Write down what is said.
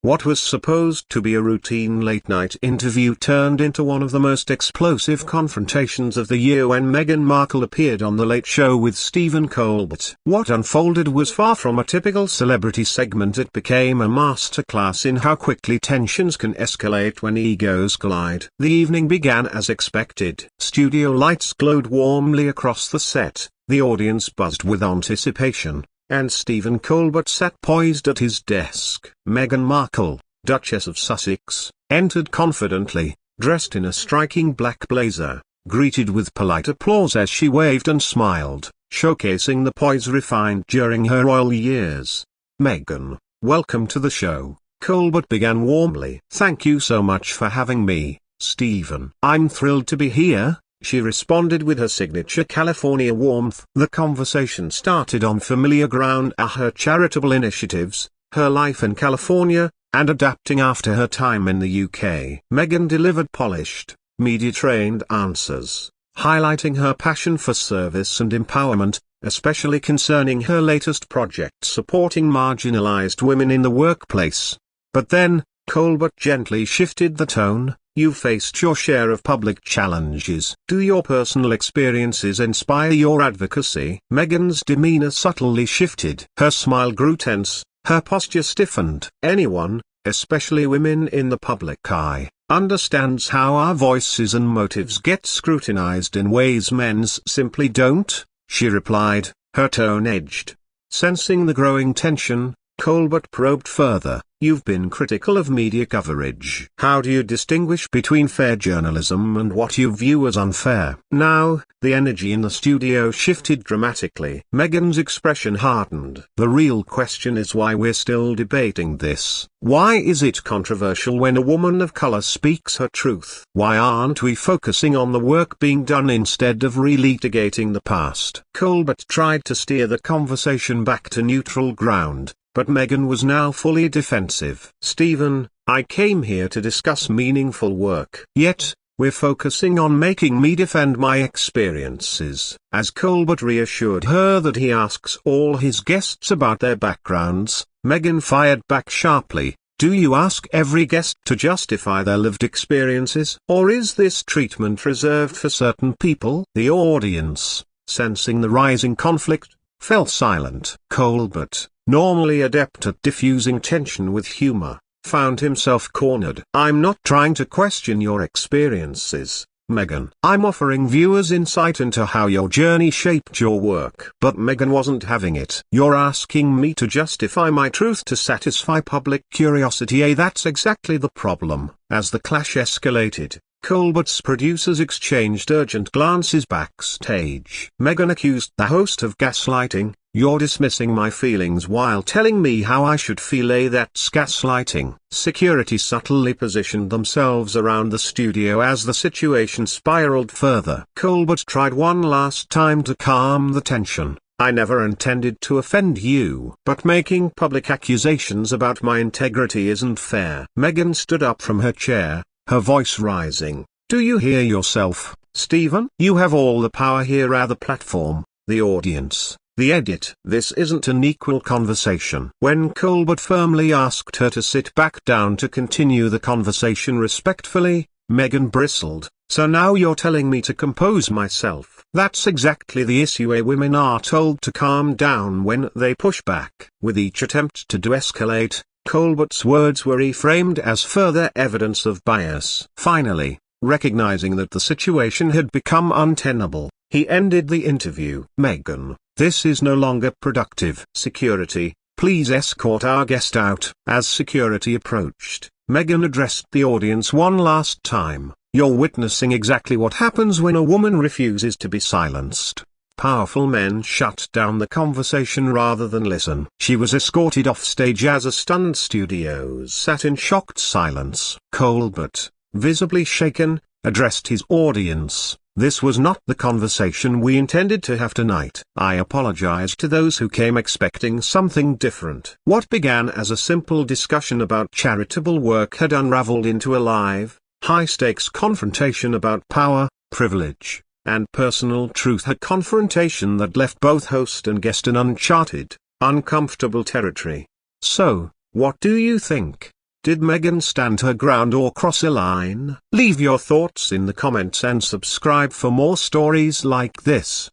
What was supposed to be a routine late-night interview turned into one of the most explosive confrontations of the year when Meghan Markle appeared on The Late Show with Stephen Colbert. What unfolded was far from a typical celebrity segment. It became a masterclass in how quickly tensions can escalate when egos collide. The evening began as expected. Studio lights glowed warmly across the set, the audience buzzed with anticipation, and Stephen Colbert sat poised at his desk. Meghan Markle, Duchess of Sussex, entered confidently, dressed in a striking black blazer, greeted with polite applause as she waved and smiled, showcasing the poise refined during her royal years. "Meghan, welcome to the show," Colbert began warmly. "Thank you so much for having me, Stephen." "I'm thrilled to be here," she responded with her signature California warmth. The conversation started on familiar ground: her charitable initiatives, her life in California, and adapting after her time in the UK. Meghan delivered polished, media-trained answers, highlighting her passion for service and empowerment, especially concerning her latest project supporting marginalized women in the workplace. But then, Colbert gently shifted the tone. "You've faced your share of public challenges. Do your personal experiences inspire your advocacy?" Meghan's demeanor subtly shifted. Her smile grew tense, her posture stiffened. "Anyone, especially women in the public eye, understands how our voices and motives get scrutinized in ways men's simply don't," she replied, her tone edged. Sensing the growing tension, Colbert probed further. "You've been critical of media coverage. How do you distinguish between fair journalism and what you view as unfair?" Now, the energy in the studio shifted dramatically. Meghan's expression hardened. "The real question is why we're still debating this. Why is it controversial when a woman of color speaks her truth? Why aren't we focusing on the work being done instead of relitigating the past?" Colbert tried to steer the conversation back to neutral ground, but Meghan was now fully defensive. "Stephen, I came here to discuss meaningful work. Yet, we're focusing on making me defend my experiences." As Colbert reassured her that he asks all his guests about their backgrounds, Meghan fired back sharply. "Do you ask every guest to justify their lived experiences? Or is this treatment reserved for certain people?" The audience, sensing the rising conflict, fell silent. Colbert, normally adept at diffusing tension with humor, found himself cornered. "I'm not trying to question your experiences, Meghan. I'm offering viewers insight into how your journey shaped your work." But Meghan wasn't having it. "You're asking me to justify my truth to satisfy public curiosity. That's exactly the problem." As the clash escalated, Colbert's producers exchanged urgent glances backstage. Meghan accused the host of gaslighting. "You're dismissing my feelings while telling me how I should feel. That's gaslighting." Security subtly positioned themselves around the studio as the situation spiraled further. Colbert tried one last time to calm the tension. "I never intended to offend you. But making public accusations about my integrity isn't fair." Meghan stood up from her chair, her voice rising. "Do you hear yourself, Stephen? You have all the power here: the platform, the audience, the edit. This isn't an equal conversation." When Colbert firmly asked her to sit back down to continue the conversation respectfully, Meghan bristled. "So now you're telling me to compose myself?" That's exactly the issue. Women are told to calm down when they push back. With each attempt to de-escalate, Colbert's words were reframed as further evidence of bias. Finally, recognizing that the situation had become untenable, he ended the interview. "Meghan, this is no longer productive. Security, please escort our guest out." As security approached, Meghan addressed the audience one last time. "You're witnessing exactly what happens when a woman refuses to be silenced." Powerful men shut down the conversation rather than listen. She was escorted off stage as a stunned studio sat in shocked silence. Colbert, visibly shaken, addressed his audience. "This was not the conversation we intended to have tonight. I apologize to those who came expecting something different." What began as a simple discussion about charitable work had unraveled into a live, high-stakes confrontation about power, privilege, and personal truth. A confrontation that left both host and guest in uncharted, uncomfortable territory. So, what do you think? Did Meghan stand her ground or cross a line? Leave your thoughts in the comments and subscribe for more stories like this.